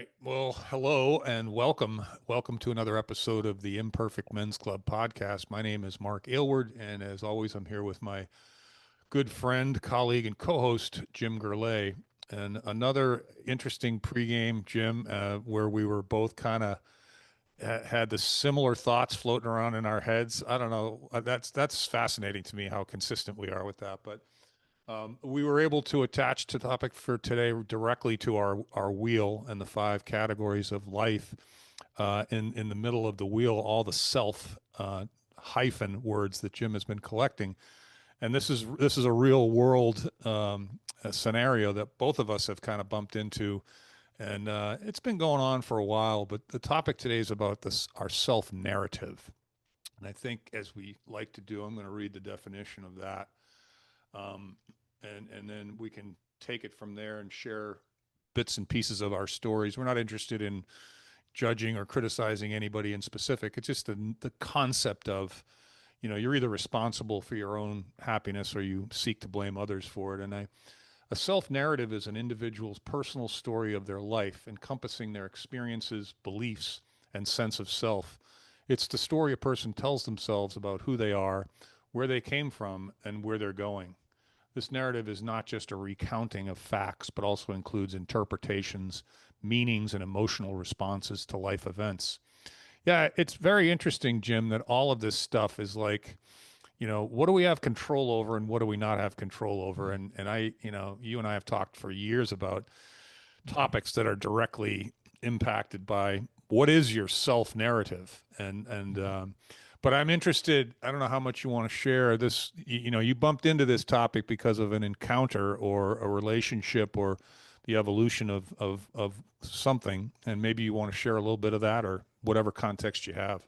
right. Well, hello and welcome. Welcome to another episode of the Imperfect Men's Club podcast. My name is Mark Aylward, and as always, I'm here with my good friend, colleague, and co-host Jim Gurley. And another interesting pregame, Jim, where we were both kind of had the similar thoughts floating around in our heads. I don't know. That's fascinating to me how consistent we are with that. But we were able to attach the topic for today directly to our wheel and the five categories of life. In the middle of the wheel, all the self hyphen words that Jim has been collecting, and this is a real world a scenario that both of us have kind of bumped into, and it's been going on for a while. But the topic today is about this our self narrative, and I think as we like to do, I'm going to read the definition of that. Um, and then we can take it from there and share bits and pieces of our stories. We're not interested in judging or criticizing anybody in specific. It's just the concept of, you're either responsible for your own happiness or you seek to blame others for it. A self narrative is an individual's personal story of their life, encompassing their experiences, beliefs, and sense of self. It's the story a person tells themselves about who they are, where they came from, and where they're going. This narrative is not just a recounting of facts, but also includes interpretations, meanings, and emotional responses to life events. Yeah, it's very interesting, Jim, that all of this stuff is like, what do we have control over and what do we not have control over? And you and I have talked for years about topics that are directly impacted by what is your self narrative but I'm interested. I don't know how much you want to share this. You bumped into this topic because of an encounter or a relationship or the evolution of something, and maybe you want to share a little bit of that or whatever context you have.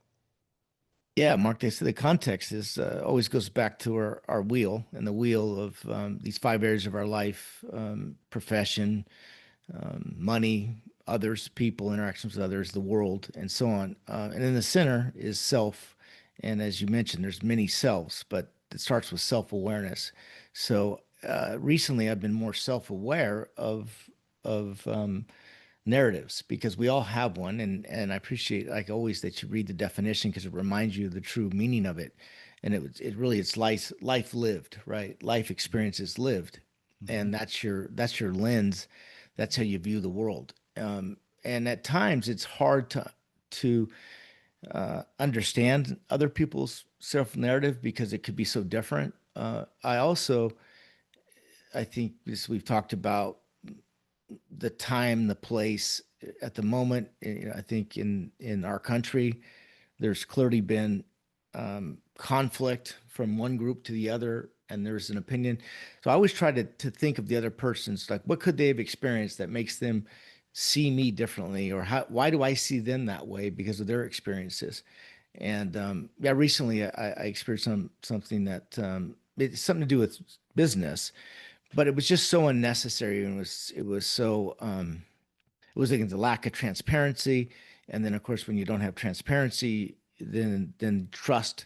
Yeah, Mark, they say the context is always goes back to our wheel and the wheel of these five areas of our life: profession, money, others, people, interactions with others, the world, and so on. And in the center is self. And as you mentioned, there's many selves, but it starts with self-awareness. So recently, I've been more self-aware of narratives because we all have one, and I appreciate, like always, that you read the definition because it reminds you of the true meaning of it. And it really it's life lived, right? Life experiences lived, Mm-hmm. and that's your lens. That's how you view the world. And at times it's hard to understand other people's self narrative because it could be so different. I think this we've talked about the time, the place, at the moment. I think in our country, there's clearly been conflict from one group to the other, and there's an opinion. So I always try to think of the other person's, like, what could they have experienced that makes them see me differently, or why do I see them that way because of their experiences? And yeah, recently I experienced something that it's something to do with business, but it was just so unnecessary, and it was so it was against the lack of transparency. And then of course when you don't have transparency, then trust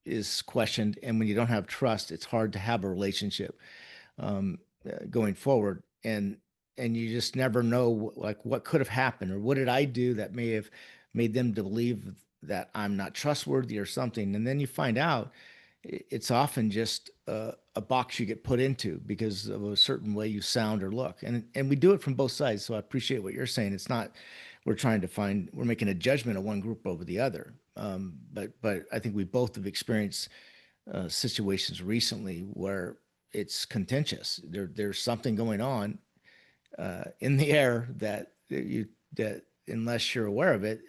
is questioned, and when you don't have trust, it's hard to have a relationship going forward. And you just never know, like, what could have happened, or what did I do that may have made them believe that I'm not trustworthy or something. And then you find out it's often just a box you get put into because of a certain way you sound or look. And we do it from both sides. So I appreciate what you're saying. It's not we're making a judgment of one group over the other. But I think we both have experienced situations recently where it's contentious. There's something going on in the air that unless you're aware of it,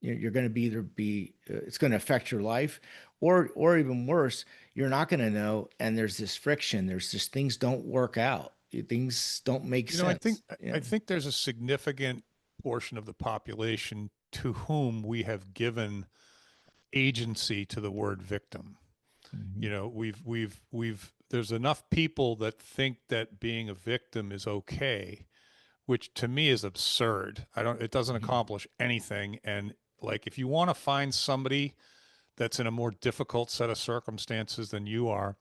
you're going to be it's going to affect your life, or even worse, you're not going to know. And there's this friction. There's just things don't work out. Things don't make You know, I think sense. Yeah. I think there's a significant portion of the population to whom we have given agency to the word victim. Mhm. We've there's enough people that think that being a victim is okay, which to me is absurd. It doesn't Mhm. accomplish anything. And like, if you want to find somebody that's in a more difficult set of circumstances than you are,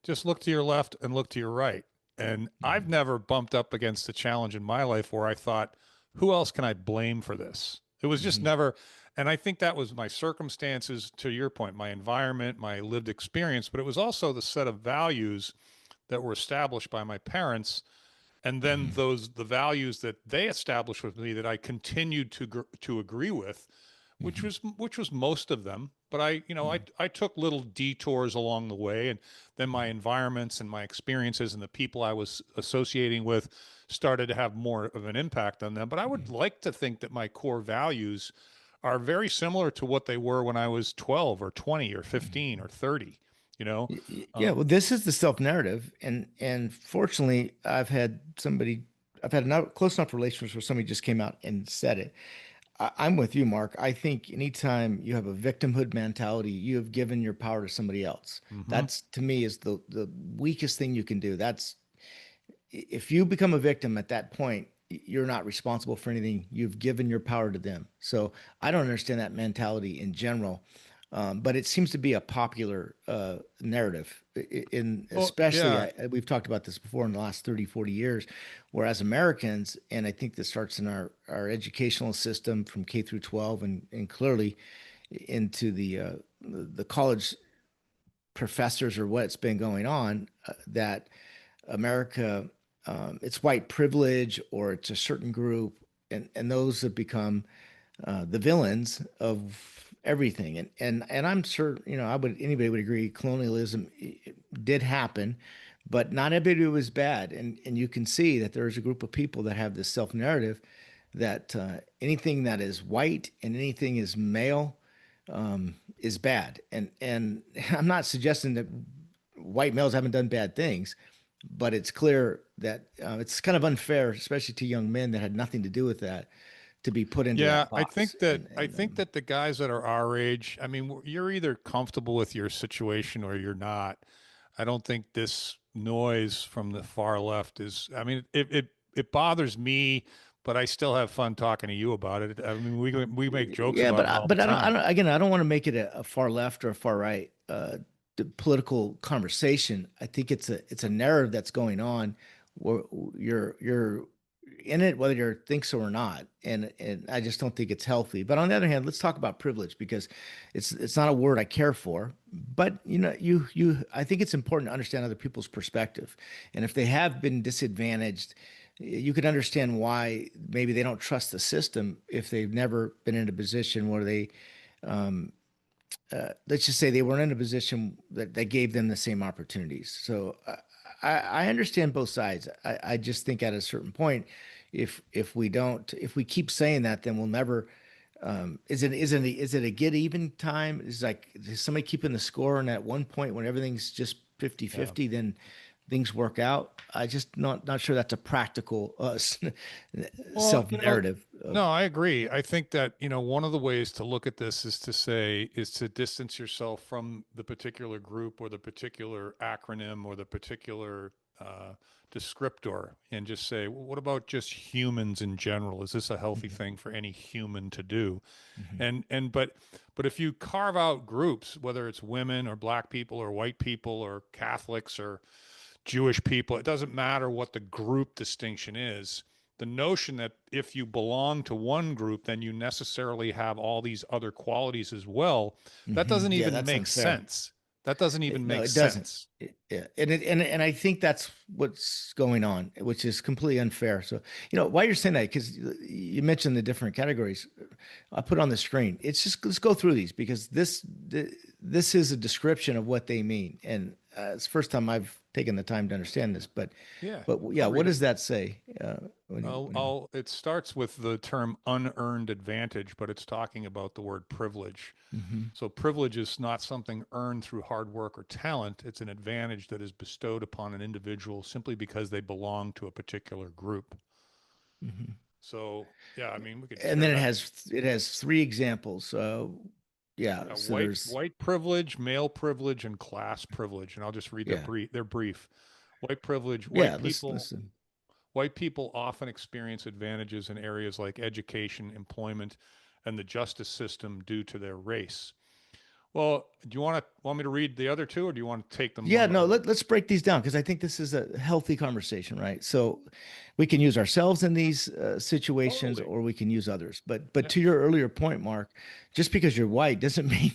just look to your left and look to your right. And I've Mhm. never bumped up against a challenge in my life where I thought who else can I blame for this? It was just Hmm. never, and I think that was my circumstances, to your point, my environment, my lived experience, but it was also the set of values that were established by my parents, and then Hmm. the values that they established with me that I continued to agree with, Hmm. which was most of them. But I took little detours along the way, and then my environments and my experiences and the people I was associating with started to have more of an impact on them. But I would like to think that my core values are very similar to what they were when I was 12 or 20 or 15 Hmm. or 30. You know, Yeah, um, well, this is the self narrative, and fortunately, I've had enough close enough relationships where somebody just came out and said it. I'm with you, Mark. I think anytime you have a victimhood mentality, you have given your power to somebody else. mhm. That's to me is the weakest thing you can do. That's if you become a victim at that point, you're not responsible for anything. You've given your power to them. So I don't understand that mentality in general. But it seems to be a popular narrative in Well, especially yeah, we've talked about this before in the last 30, 40 years, whereas Americans, and I think this starts in our educational system from K through 12 and clearly into the college professors or what's been going on, that America, it's white privilege or it's a certain group, and those have become the villains of everything. And I'm sure I would anybody would agree colonialism did happen, but not everybody was bad. And you can see that there is a group of people that have this self narrative that anything that is white and anything is male is bad. And I'm not suggesting that white males haven't done bad things, but it's clear that it's kind of unfair, especially to young men that had nothing to do with that, to be put into yeah. that box. I think that the guys that are our age, I mean, you're either comfortable with your situation or you're not. I don't think this noise from the far left is. I mean, it bothers me, but I still have fun talking to you about it. I mean, we make jokes Yeah, about but it all the but I time. don't again, I don't want to make it a far left or a far right political conversation. I think it's a narrative that's going on where you're in it whether you think so or not, and I just don't think it's healthy. But on the other hand, let's talk about privilege because it's not a word I care for, but you I think it's important to understand other people's perspective, and if they have been disadvantaged, you could understand why maybe they don't trust the system if they've never been in a position where they let's just say they weren't in a position that gave them the same opportunities. So I understand both sides. I just think at a certain point, if we keep saying that, then we'll never. Is it a get even time? Is like is somebody keeping the score, and at one point when everything's just fifty Yeah. fifty, then things work out. I just not sure that's a practical Well, self narrative no, of. I agree. I think that, one of the ways to look at this is to distance yourself from the particular group or the particular acronym or the particular descriptor and just say, well, what about just humans in general? Is this a healthy Mhm. thing for any human to do? Mhm. And if you carve out groups, whether it's women or black people or white people or Catholics or Jewish people, it doesn't matter what the group distinction is. The notion that if you belong to one group, then you necessarily have all these other qualities as well, that doesn't Yeah, even that's make unfair. sense. That doesn't even No, make it doesn't. sense. Yeah, and I think that's what's going on, which is completely unfair. So, why you're saying that, because you mentioned the different categories, I put on the screen. It's just let's go through these because this is a description of what they mean, and it's the first time I've taken the time to understand this. Yeah, But yeah, I'll what read it. does that say? It starts with the term unearned advantage, but it's talking about the word privilege. Mhm. So privilege is not something earned through hard work or talent. It's an advantage that is bestowed upon an individual simply because they belong to a particular group. Mhm. So yeah, I mean, we could And share then that. it has three examples. Yeah, so there's White privilege, male privilege, and class privilege. And I'll just read yeah, their brief. White privilege, yeah. Let's listen. white people often experience advantages in areas like education, employment, and the justice system due to their race. Well, do you want me to read the other two, or do you want to take them Yeah, one by no, one? let's break these down because I think this is a healthy conversation, right? So we can use ourselves in these situations Totally. or we can use others. But Yeah. to your earlier point, Mark, just because you're white doesn't mean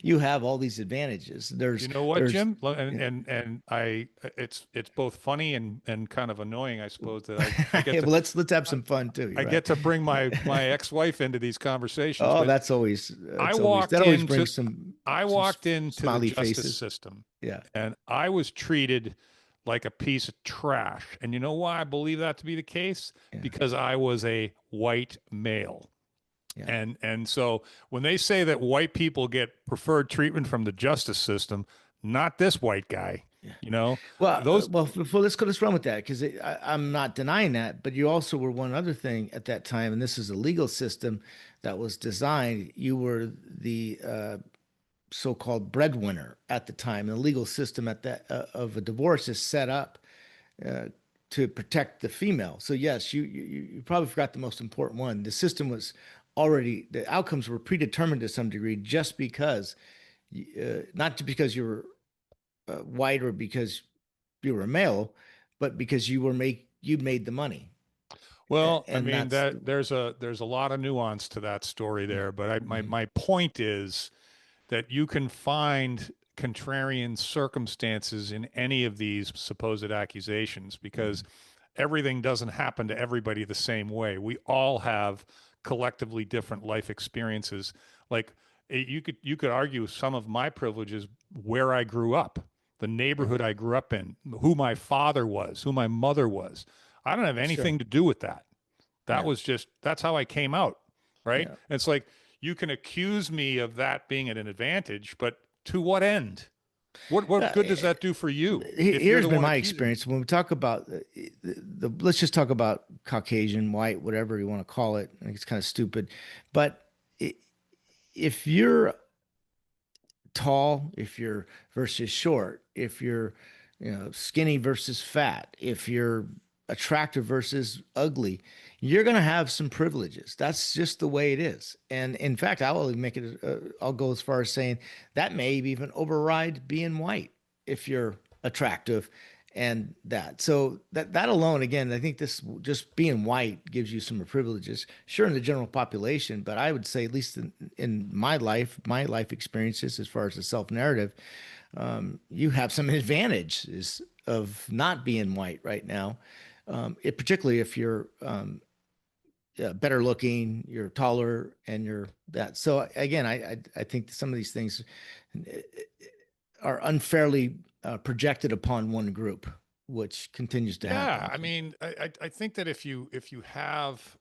you have all these advantages. You know what, There's Jim? you And it's both funny and kind of annoying, I know, suppose, that I get well, to let's have I, some fun too. I You're get right. to bring my ex-wife into these conversations. Oh, But that's always I that walked always into brings some I some walked into the smiley justice faces. system, Yeah, and I was treated like a piece of trash. And you know why I believe that to be the case? yeah, Because I was a white male. yeah. And so when they say that white people get preferred treatment from the justice system, not this white guy, Yeah. you know, Well, those, let's run with that because I'm not denying that. But you also were one other thing at that time, and this is a legal system that was designed. You were the so-called breadwinner at the time. And the legal system at that of a divorce is set up uh, to protect the female. So yes, you probably forgot the most important one. The system was already the outcomes were predetermined to some degree just because, not because you were white or because you were a male, but because you made the money, well, I and mean that's that there's a lot of nuance to that story yeah. there, but Hmm. my point is that you can find contrarian circumstances in any of these supposed accusations because Hmm. everything doesn't happen to everybody the same way. We all have collectively different life experiences. Like you could argue some of my privileges where I grew up, the Right. neighborhood I grew up in, who my father was, who my mother was. I don't have Sure. anything to do with that. That Yeah. was just that's how I came out, right? Yeah. And it's like you can accuse me of that being at an advantage, but to what end? What Uh, good does that do for you if you're Here's the been one my accusing me? experience when we talk about let's just talk about Caucasian, white, whatever you want to call it. I think it's kind of stupid, but if you're tall, if you're versus short, if you're, skinny versus fat, if you're attractive versus ugly, you're going to have some privileges. That's just the way it is. And in fact, I will make it, I'll go as far as saying that may even override being white if you're attractive and that. So that alone, again, I think this just being white gives you some privileges. Sure, in the general population, but I would say at least in my life experiences, as far as the self narrative, you have some advantages of not being white right now. Particularly if you're better looking, you're taller, and you're that. So again, I think some of these things are unfairly projected upon one group, which continues to Yeah, happen. I So, mean, I think that if you have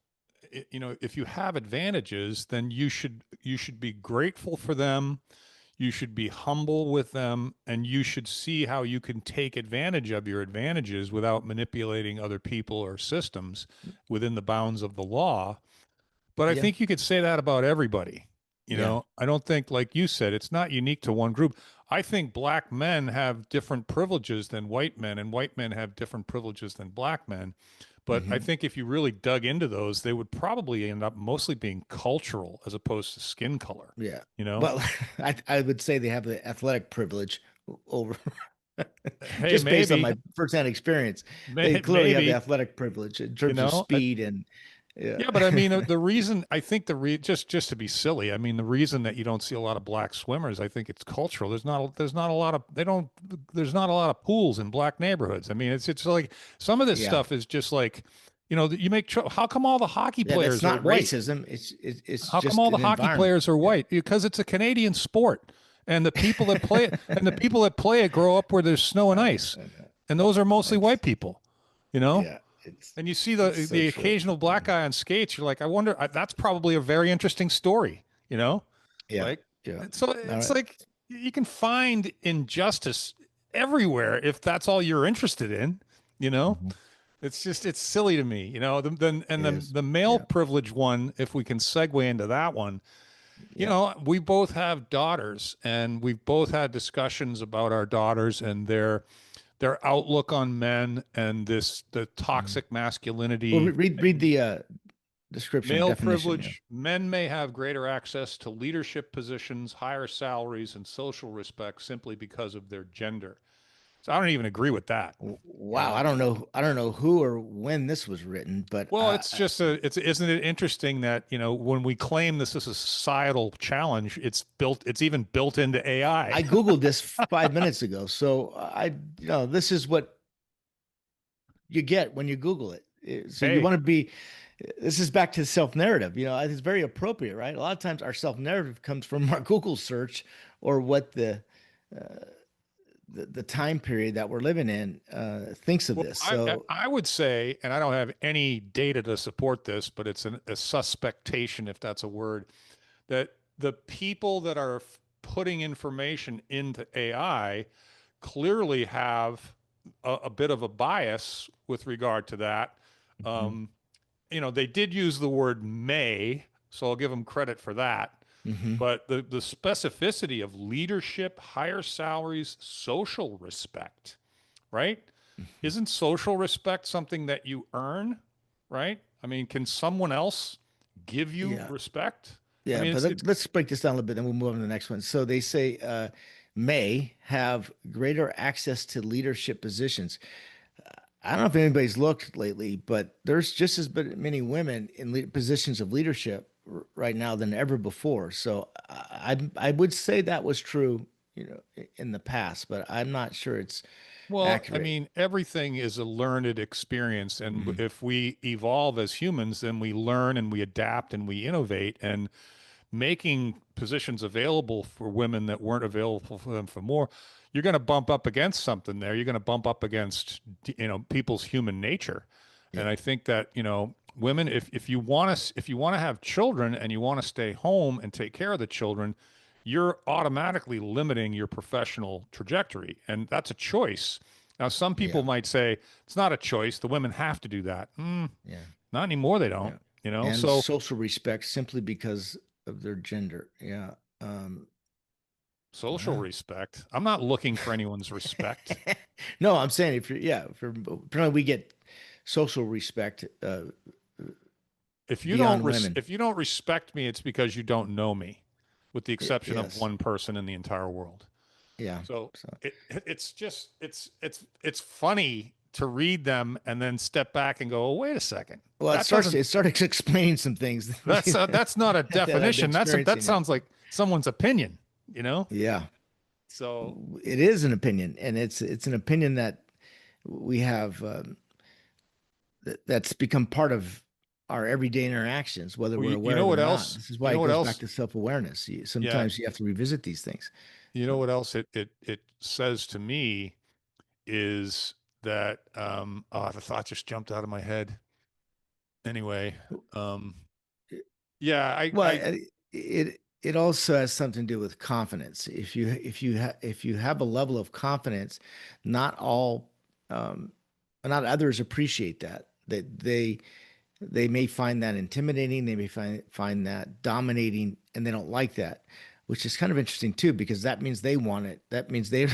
if you have advantages, then you should be grateful for them. You should be humble with them, and you should see how you can take advantage of your advantages without manipulating other people or systems within the bounds of the law. But I yeah, think you could say that about everybody. yeah, I don't think, like you said, it's not unique to one group. I think black men have different privileges than white men, and white men have different privileges than black men. But I hmm, think if you really dug into those, they would probably end up mostly being cultural as opposed to skin color, yeah. you know? Well, I would say they have the athletic privilege over Hey, just based on maybe, my firsthand experience. They clearly have the maybe, athletic privilege in you terms of know, speed and yeah. yeah, but I mean, the reason I think just to be silly, I mean, the reason that you don't see a lot of black swimmers, I think it's cultural. There's not a lot of they don't there's not a lot of pools in black neighborhoods. I mean, it's like some of this Yeah. stuff is just like, you make how come all the hockey Yeah, that's players are not white? racism. It's How come all just the an hockey environment. players are Yeah. white? Because it's a Canadian sport, and the people that play it grow up where there's snow and ice, I and those are mostly white It's people, you know. yeah, And you see it's so the true. occasional black guy on skates. You're like, I wonder. That's probably a very interesting story. Yeah, Like yeah. so. All It's right. like you can find injustice everywhere if that's all you're interested in. You know, Mhm. it's silly to me. And It the is. the male Yeah, privilege one, if we can segue into that one. yeah. We both have daughters, and we've both had discussions about our daughters and their outlook on men and the Mhm. toxic Well, masculinity. read the description, Male definition. Yeah. privilege, men may have greater access to leadership positions, higher salaries, and social respect simply because of their gender. So I don't even agree with that. You Wow, know, I don't know who or when this was written, but well, it's just it's isn't it interesting that, when we claim this is a societal challenge, it's even built into AI. I Googled this 5 minutes ago. So this is what you get when you Google it. So you Hey, want to be, this is back to the self narrative. It's very appropriate, right? A lot of times our self narrative comes from our Google search or what the time period that we're living in thinks of well, this. I So, I would say, and I don't have any data to support this, but it's a suspectation, if that's a word, that the people that are putting information into AI clearly have a bit of a bias with regard to that. mhm, Um, they did use the word may, so I'll give them credit for that. mhm, But the specificity of leadership, higher salaries, social respect, right? mhm. Isn't social respect something that you earn, right? I mean, can someone else give you Yeah. respect? I Yeah, mean, but it's let's break this down a little bit, then we'll move on to the next one. So they say may have greater access to leadership positions. I don't know if anybody's looked lately, but there's just as many women in positions of leadership right now than ever before. So I would say that was true, in the past, but I'm not sure it's well, I accurate. mean, everything is a learned experience. And Mhm. if we evolve as humans, then we learn and we adapt and we innovate. And making positions available for women that weren't available for them for more, you're going to bump up against something there. You're going to bump up against, people's human nature. And Yeah, I think that, women, if you want to have children and you want to stay home and take care of the children, you're automatically limiting your professional trajectory. And that's a choice. Now, some people yeah, might say it's not a choice. The women have to do that. yeah, Not anymore. They don't, yeah. And so social respect simply because of their gender. Yeah. social Wow. respect. I'm not looking for anyone's respect. No, I'm saying if you're, yeah, if you're, apparently we get social respect beyond women. If you don't respect me, it's because you don't know me, with the exception of Yes. one person in the entire world. Yeah. So So, it's just it's funny to read them and then step back and go, oh, wait a second. well, That doesn't it started explaining some things that's not a that I've been definition. That experiencing. Yeah. sounds like someone's opinion, you know? Yeah. So It is an opinion, and it's an opinion that we have that's become part of our everyday interactions, whether well, we're you aware know of it or what not. else? This is You why know it what goes back else? to self-awareness. Yeah. Sometimes you have to revisit these things. You know So, what else it says to me is that the thought just jumped out of my head. Anyway, um yeah, well, I it also has something to do with confidence. If you have a level of confidence, not all um, not others appreciate that. That they may find that intimidating. They may find that dominating, and they don't like that, which is kind of interesting too, because that means they want it. That means they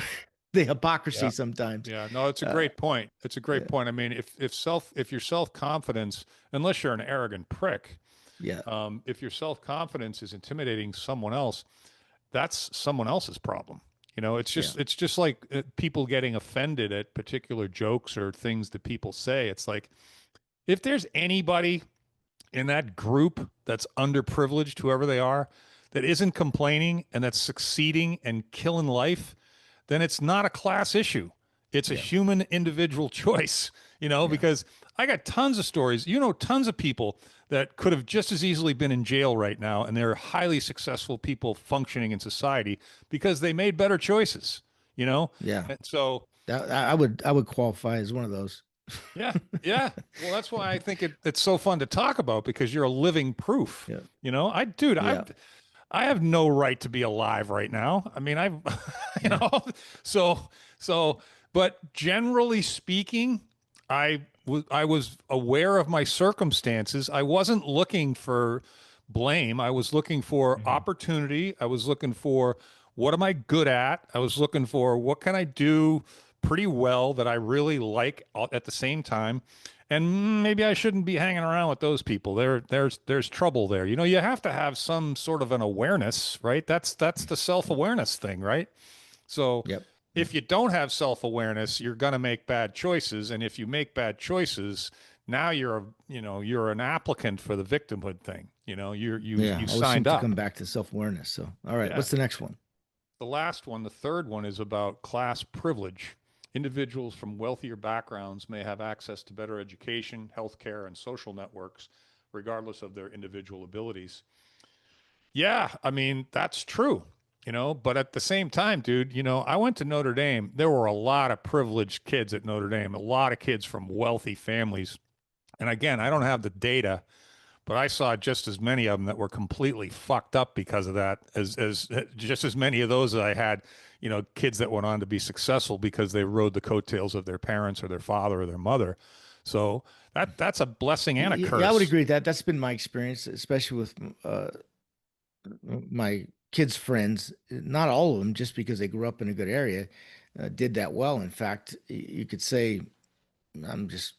the hypocrisy yeah. sometimes. Yeah, no, it's a Uh, great point. It's a great yeah, point. I mean, if your self-confidence, unless you're an arrogant prick, yeah, if your self-confidence is intimidating someone else, that's someone else's problem. yeah, It's just like people getting offended at particular jokes or things that people say. It's like if there's anybody in that group that's underprivileged, whoever they are, that isn't complaining and that's succeeding and killing life, then it's not a class issue. It's a yeah, human individual choice, yeah, because I got tons of stories, tons of people that could have just as easily been in jail right now, and they're highly successful people functioning in society because they made better choices, you know? yeah. And so I would qualify as one of those. yeah, yeah. Well, that's why I think it's so fun to talk about because you're a living proof. Yeah, Dude, yeah, I have no right to be alive right now. I mean, you yeah, know, so, so, but generally speaking, I was aware of my circumstances. I wasn't looking for blame. I was looking for mhm, opportunity. I was looking for what am I good at? I was looking for what can I do pretty well that I really like at the same time. And maybe I shouldn't be hanging around with those people. There's trouble there. You know, you have to have some sort of an awareness, right? That's the self-awareness thing, right? So Yep. Yep. if you don't have self-awareness, you're going to make bad choices. And if you make bad choices, now you're an applicant for the victimhood thing. You know, Yeah. you Always seem signed to come up. back to self-awareness. So, all right, Yeah. what's the next one? The last one, the third one, is about class privilege. Individuals from wealthier backgrounds may have access to better education, healthcare, and social networks, regardless of their individual abilities. Yeah, I mean, that's true, you know, but at the same time, dude, you know, I went to Notre Dame. There were a lot of privileged kids at Notre Dame, a lot of kids from wealthy families. And again, I don't have the data, but I saw just as many of them that were completely fucked up because of that as just as many of those that I had, you know, kids that went on to be successful because they rode the coattails of their parents or their father or their mother. So that's a blessing and a Yeah, I would curse. agree with that. That's been my experience, especially with my kids' friends. Not all of them, just because they grew up in a good area, did that well. In fact, you could say I'm just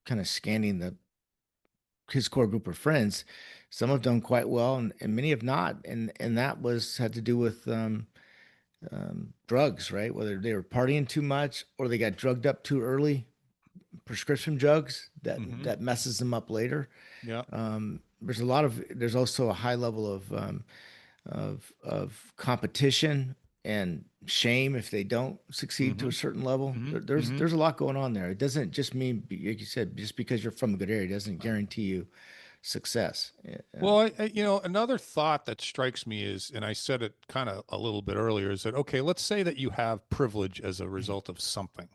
kind of scanning the his core group of friends. Some have done quite well, and many have not. And that was had to do with drugs, right? Whether they were partying too much or they got drugged up too early, prescription drugs Hmm. that messes them up later. Yeah. There's also a high level of competition and shame if they don't succeed to Hmm. a certain level. Hmm. Hmm. There's a lot going on there. It doesn't just mean, like you said, just because you're from a good area doesn't guarantee you success. Well, you know, another thought that strikes me is, and I said it kind of a little bit earlier, is that, okay, let's say that you have privilege as a result of something.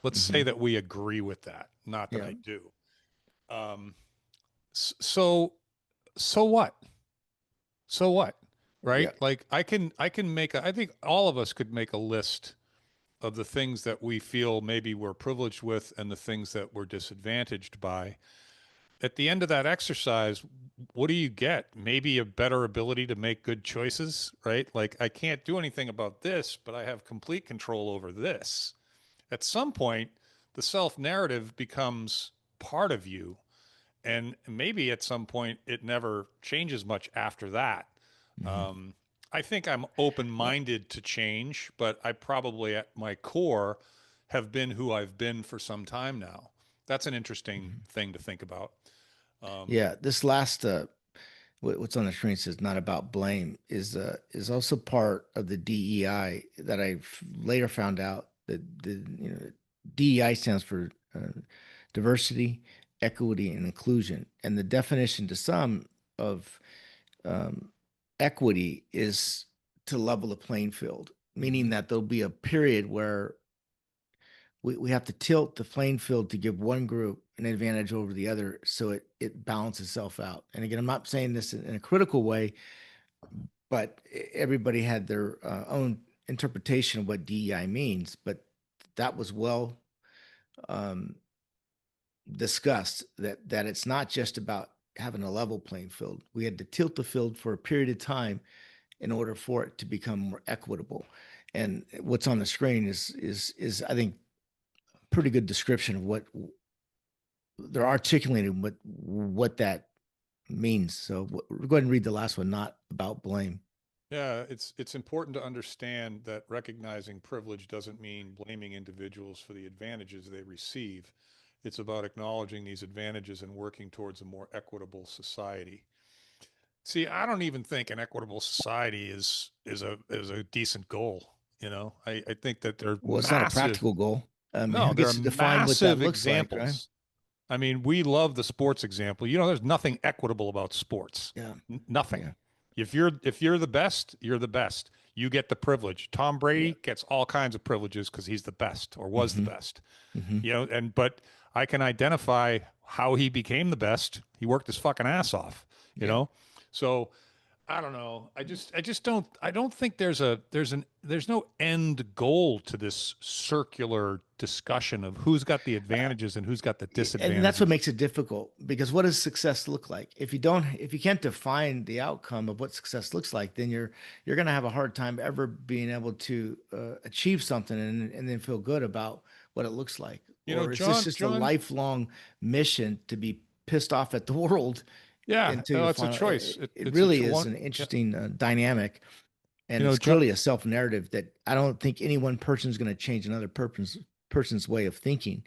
Let's say Mhm. that we agree with that. Not that Yeah, I do. Um, so, so what? So what? Right? yeah, Like I can make I think all of us could make a list of the things that we feel maybe we're privileged with and the things that we're disadvantaged by. At the end of that exercise, what do you get? Maybe a better ability to make good choices, right? Like I can't do anything about this, but I have complete control over this. At some point, the self narrative becomes part of you. And maybe at some point, it never changes much after that. mhm. Um, I think I'm open Well, minded to change, but I probably at my core have been who I've been for some time now. That's an interesting mhm. thing to think about. Um, Yeah, this last what's on the screen says not about blame is also part of the DEI that I later found out that the DEI stands for diversity, equity, and inclusion. And the definition to some of um, equity is to level the playing field, meaning mhm. that there'll be a period where we have to tilt the playing field to give one group an advantage over the other so it balances itself out. And again, I'm not saying this in a critical way, but everybody had their own interpretation of what DEI means. But that was well um, discussed that it's not just about having a level playing field. We had to tilt the field for a period of time in order for it to become more equitable. And what's on the screen is I think pretty good description of what they're articulating what that means. So go ahead and read the last one, not about blame. Yeah, it's important to understand that recognizing privilege doesn't mean blaming individuals for the advantages they receive. It's about acknowledging these advantages and working towards a more equitable society. See, I don't even think an equitable society is a decent goal. You know, I think that they're Well, it's not a massive. practical goal. No, Who there are gets to define what that massive looks like, right? examples. I mean, we love the sports example. You know, there's nothing equitable about sports. Yeah, Nothing. yeah, If you're the best, you're the best. You get the privilege. Tom yeah. Brady gets all kinds of privileges because he's the best or was the Hmm. best. Hmm. You know, and but I can identify how he became the best. He worked his fucking ass off, you Yeah. know? So I don't know. I don't think there's no end goal to this circular discussion of who's got the advantages and who's got the And that's what disadvantages. makes it difficult because what does success look like? If you can't define the outcome of what success looks like, then you're going to have a hard time ever being able to achieve something and then feel good about what it looks like. You know, Or is this just a John, lifelong mission to be pissed off at the world yeah, until you it's a find choice. it It's a really is one. an Yeah, interesting dynamic, and you know, it's John. clearly a self narrative that I don't think any one person is going to change another person's way of thinking.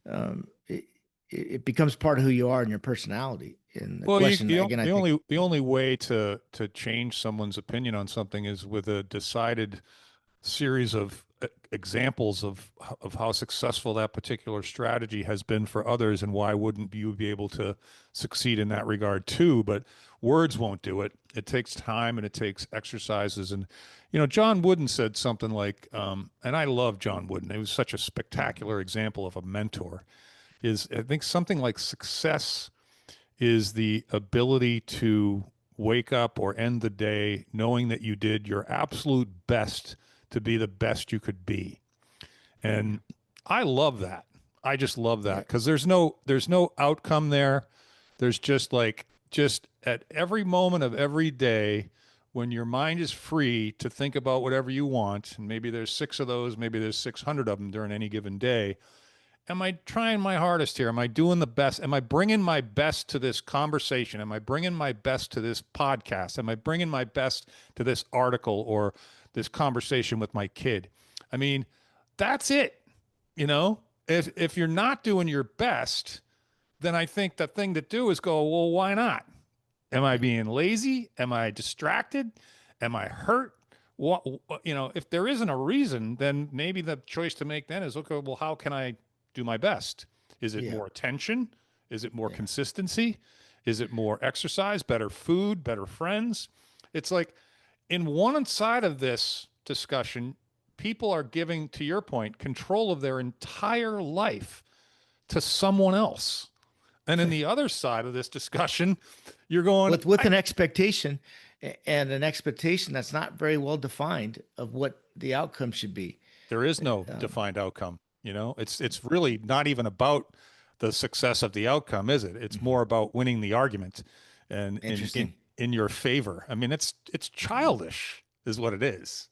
um, it, it becomes part of who you are and your personality. And the Well, question again, I think, the only way to change someone's opinion on something is with a decided series of examples of how successful that particular strategy has been for others, and why wouldn't you be able to succeed in that regard too? But words won't do it. It takes time and it takes exercises. And John Wooden said something like, and I love John Wooden. He was such a spectacular example of a mentor. Is I think something like success is the ability to wake up or end the day knowing that you did your absolute best to be the best you could be. yeah, And I love that. I just love yeah, that because there's no outcome there. There's just at every moment of every day when your mind is free to think about whatever you want, and maybe there's six of those, maybe there's 600 of them during any given day. Am I trying my hardest here? Am I doing the best? Am I bringing my best to this conversation? Am I bringing my best to this podcast? Am I bringing my best to this article or this conversation with my kid? I mean, that's it. You know, if you're not doing your best, then I think the thing to do is go, well, why not? Am I yeah, being lazy? Am I distracted? Am I hurt? What, if there isn't a reason, then maybe the choice to make then is, okay, well, how can I do my best? Is it yeah, more attention? Is it more yeah. consistency? Is it more exercise, better food, better friends? It's like in one side of this discussion, people are giving, to your point, control of their entire life to someone else. And in the other side of this discussion, you're going, With an expectation, and an expectation that's not very well defined of what the outcome should be. there is no Um, defined outcome. It's really not even about the success of the outcome, is it? It's more about winning the argument and Interesting. in your favor. I mean, it's childish, is what it is.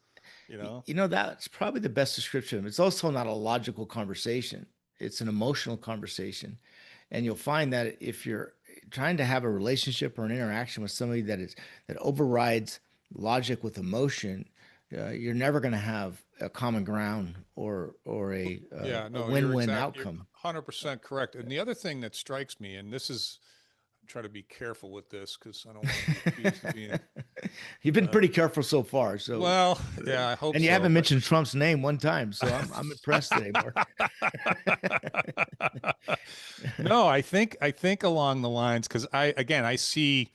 You know, You know, that's probably the best description. It's also not a logical conversation. It's an emotional conversation. And you'll find that if you're trying to have a relationship or an interaction with somebody that overrides logic with emotion, you're never going to have a common ground or yeah, a no, win-win you're outcome. 100% correct. And the other thing that strikes me, and this is, I try to be careful with this because I don't want to be accused of being, You've been uh, pretty careful so far. So, well, yeah, I hope and you so, haven't but mentioned Trump's name one time. So I'm impressed today, Mark. no, I think along the lines because I see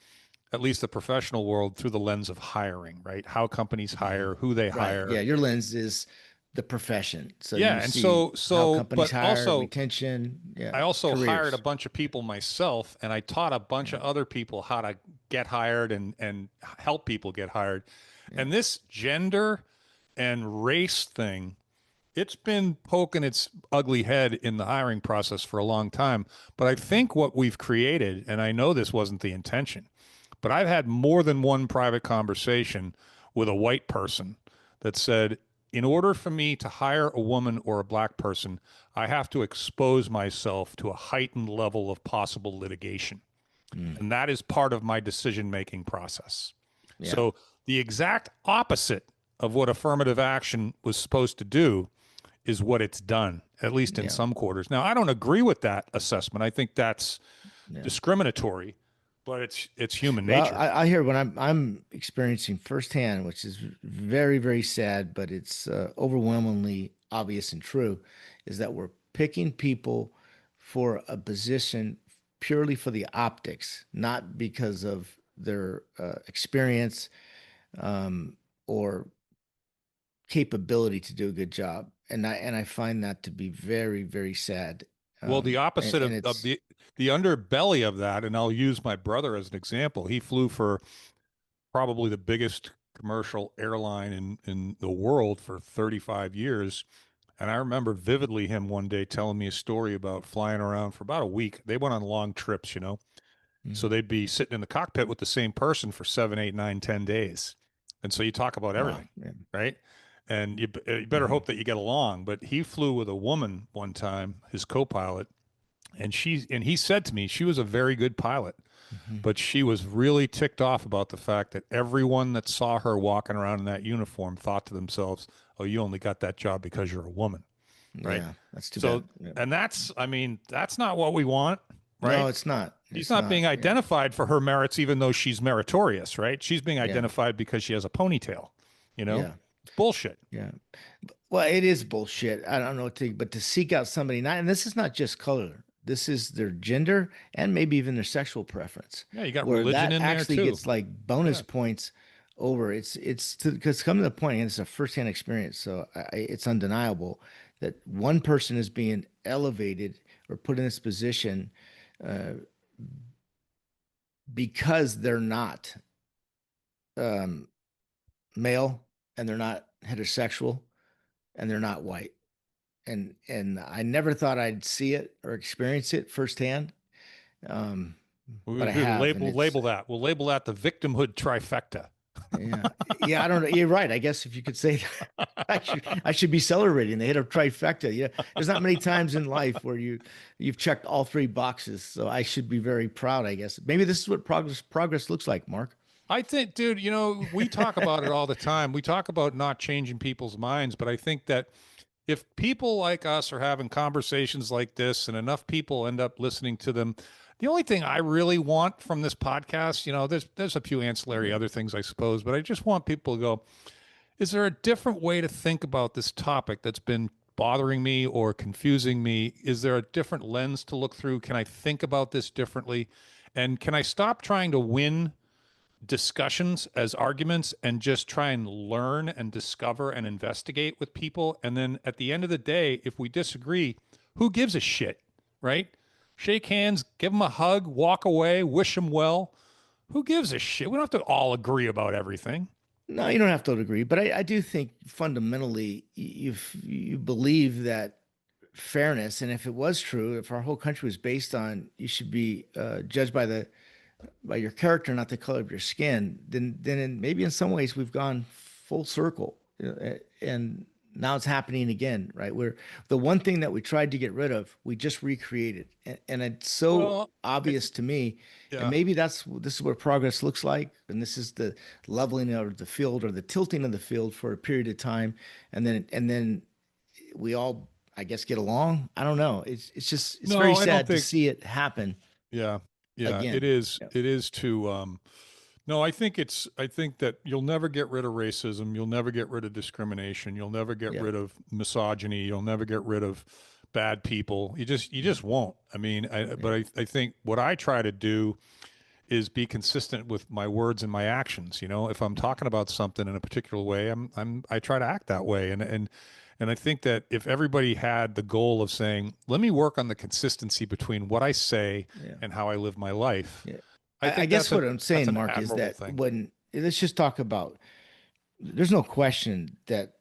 at least the professional world through the lens of hiring, right? How companies Mhm. hire, who they Right. Yeah. hire. Your lens is the profession. So Yeah, you and see how companies but hire, also retention, I yeah, also hired a careers. bunch of people myself, and I taught a bunch Yeah. of other people how to get hired and help people get hired. Yeah. And this gender and race thing, it's been poking its ugly head in the hiring process for a long time. But I think what we've created, and I know this wasn't the intention, but I've had more than one private conversation with a white person that said, in order for me to hire a woman or a black person, I have to expose myself to a heightened level of possible litigation. Mm. And that is part of my decision making process. Yeah. So, the exact opposite of what affirmative action was supposed to do is what it's done, at least in Yeah. some quarters. Now, I don't agree with that assessment. I think that's Yeah. discriminatory, but it's human Well, nature. I hear what I'm experiencing firsthand, which is very, very sad, but it's overwhelmingly obvious and true, is that we're picking people for a position purely for the optics, not because of their experience um, or capability to do a good job. And I find that to be very, very sad. Well, the opposite And of it's the underbelly of that, and I'll use my brother as an example. He flew for probably the biggest commercial airline in the world for 35 years. And I remember vividly him one day telling me a story about flying around for about a week. They went on long trips, you know. So Mhm. they'd be sitting in the cockpit with the same person for 7, 8, 9, 10 days. And so you talk about Wow. everything, Yeah. right? And you better Hmm. hope that you get along. But he flew with a woman one time, his co-pilot, and he said to me she was a very good pilot, Hmm. but she was really ticked off about the fact that everyone that saw her walking around in that uniform thought to themselves, "Oh, you only got that job because you're a woman." Right? Yeah, that's too So, bad. Yeah. and that's, I mean, that's not what we want, No, right? it's not. She's It's not not. being Yeah. identified for her merits, even though she's meritorious, right? She's being Yeah. identified because she has a ponytail, you know? Yeah. It's bullshit. Yeah. Well, it is bullshit. I don't know what to, but to seek out somebody, not, and this is not just color. This is their gender and maybe even their sexual preference, Yeah, you got where religion that in there actually too. gets like bonus Yeah. points over. It's because come to the point, and it's a firsthand experience, so it's undeniable that one person is being elevated or put in this position uh, because they're not um, male and they're not heterosexual and they're not white. And I never thought I'd see it or experience it firsthand, um, but I We have, and it's label that. We'll label that the victimhood trifecta. yeah, yeah. I don't know. You're right. I guess if you could say that, I should be celebrating. They hit a trifecta. Yeah, there's not many times in life where you've checked all three boxes, so I should be very proud. I guess maybe this is what progress looks like, Mark. I think, dude, you know, we talk about it all the time. We talk about not changing people's minds, but I think that if people like us are having conversations like this and enough people end up listening to them, the only thing I really want from this podcast, you know, there's a few ancillary Yeah, other things I suppose, but I just want people to go, is there a different way to think about this topic that's been bothering me or confusing me? Is there a different lens to look through? Can I think about this differently? And can I stop trying to win discussions as arguments and just try and learn and discover and investigate with people? And then at the end of the day, if we disagree, who gives a shit, right? Shake hands, give them a hug, walk away, wish them well. Who gives a shit? We don't have to all agree about everything. no, you don't have to agree, but I do think fundamentally you believe that fairness, and if it was true, if our whole country was based on you should be judged by your character, not the color of your skin, then maybe in some ways we've gone full circle, and now it's happening again, right? Where the one thing that we tried to get rid of, we just recreated, and it's so Well, I obvious to me. And yeah. maybe this is what progress looks like, and this is the leveling of the field or the tilting of the field for a period of time, and then we all, I guess, get along. I don't know. It's very No, I don't sad to think see it happen yeah. Yeah, it again. is. Yeah. It is to no, I think that you'll never get rid of racism, you'll never get rid of discrimination, you'll never get Yeah. rid of misogyny, you'll never get rid of bad people. You Mm. just won't. I mean, Yeah. I think what I try to do is be consistent with my words and my actions. You know, if I'm talking about something in a particular way, I try to act that way. And I think that if everybody had the goal of saying, let me work on the consistency between what I say Yeah. and how I live my life, Yeah. I I think guess what I'm that's saying, an Mark, is admirable that thing. when let's just talk about, there's no question that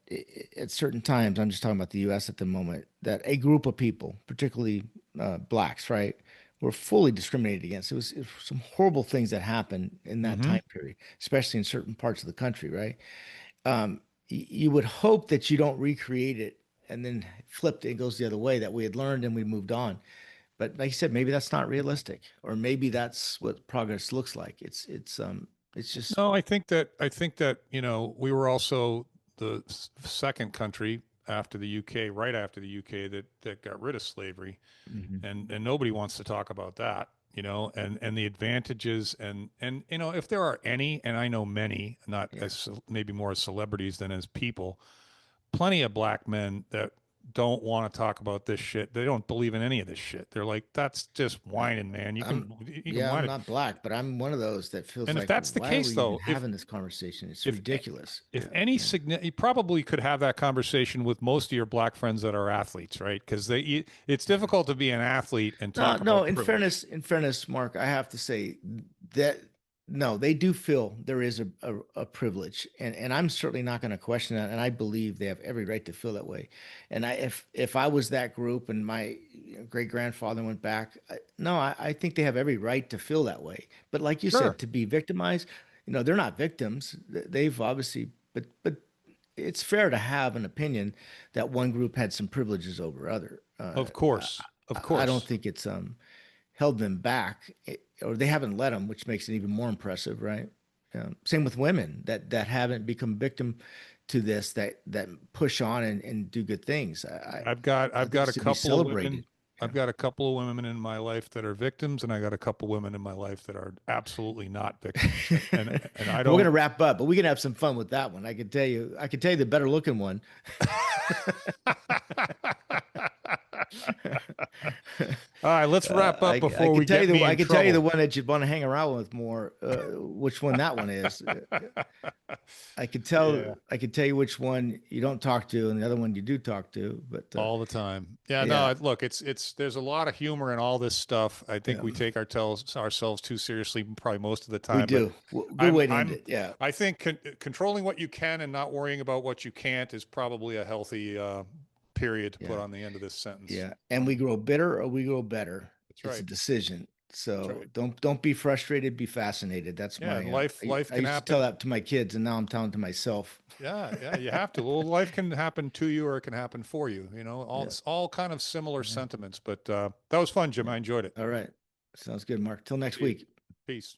at certain times, I'm just talking about the US at the moment, that a group of people, particularly blacks, right, were fully discriminated against. It was some horrible things that happened in that Hmm. time period, especially in certain parts of the country, right? You would hope that you don't recreate it and then flip it and goes the other way, that we had learned and we moved on. But like you said, maybe that's not realistic, or maybe that's what progress looks like. It's just No, I think that you know we were also the second country after the UK, right after the UK, that got rid of slavery, mhm. and nobody wants to talk about that. You know, and the advantages and you know if there are any, and I know many, not Yeah. as maybe more as celebrities than as people, plenty of black men that don't want to talk about this shit. They don't believe in any of this shit. They're like, that's just Uh, whining, man. I'm You can yeah, I'm whine it. not black, but I'm one of those that feels And if like, that's the why are case, we even though, having this conversation? It's if ridiculous. if Yeah. any Yeah. significant, you probably could have that conversation with most of your black friends that are athletes, right? Because it's Yeah. difficult to be an athlete and No, talk no, about in privilege. fairness, Mark, I have to say that no, they do feel there is a privilege, and I'm certainly not going to question that. And I believe they have every right to feel that way. And if I was that group and my great grandfather went back, no, I think they have every right to feel that way. But like you Sure. said, to be victimized, they're not victims. They've obviously, but it's fair to have an opinion that one group had some privileges over other. Of course. Of I don't course. think it's held them back, or they haven't let them, which makes it even more impressive, right? Same with women that haven't become victim to this, that push on and do good things. I I've think got it's a to be couple of women. celebrated. I've Yeah. got a couple of women in my life that are victims, and I got a couple women in my life that are absolutely not victims. And I We're gonna don't. wrap up, but we can have some fun with that one. I can tell you the better looking one. All right, let's wrap up before we get me I in can tell you the trouble. one that you'd want to hang around with more. Which one that one is? Yeah, I could tell you which one you don't talk to, and the other one you do talk to. But all the time. Yeah, no, yeah, look, it's there's a lot of humor in all this stuff. I think yeah, we take ourselves too seriously probably most of the we time, but do. Good way to end I'm it. Yeah, I think controlling what you can and not worrying about what you can't is probably a healthy period to put yeah, on the end of this sentence. yeah. And we grow bitter or we grow better. That's It's a right. decision. That's So right. don't be frustrated. Be fascinated. That's Yeah, my. and life I can used to tell happen. that to my kids, and now I'm telling it to myself. Yeah, yeah, you have to. Well, life can happen to you or it can happen for you. Yeah, All kind of similar yeah, sentiments. But that was fun, Jim. yeah. I enjoyed it. All right. Sounds good, Mark. Till next See you. week. Peace.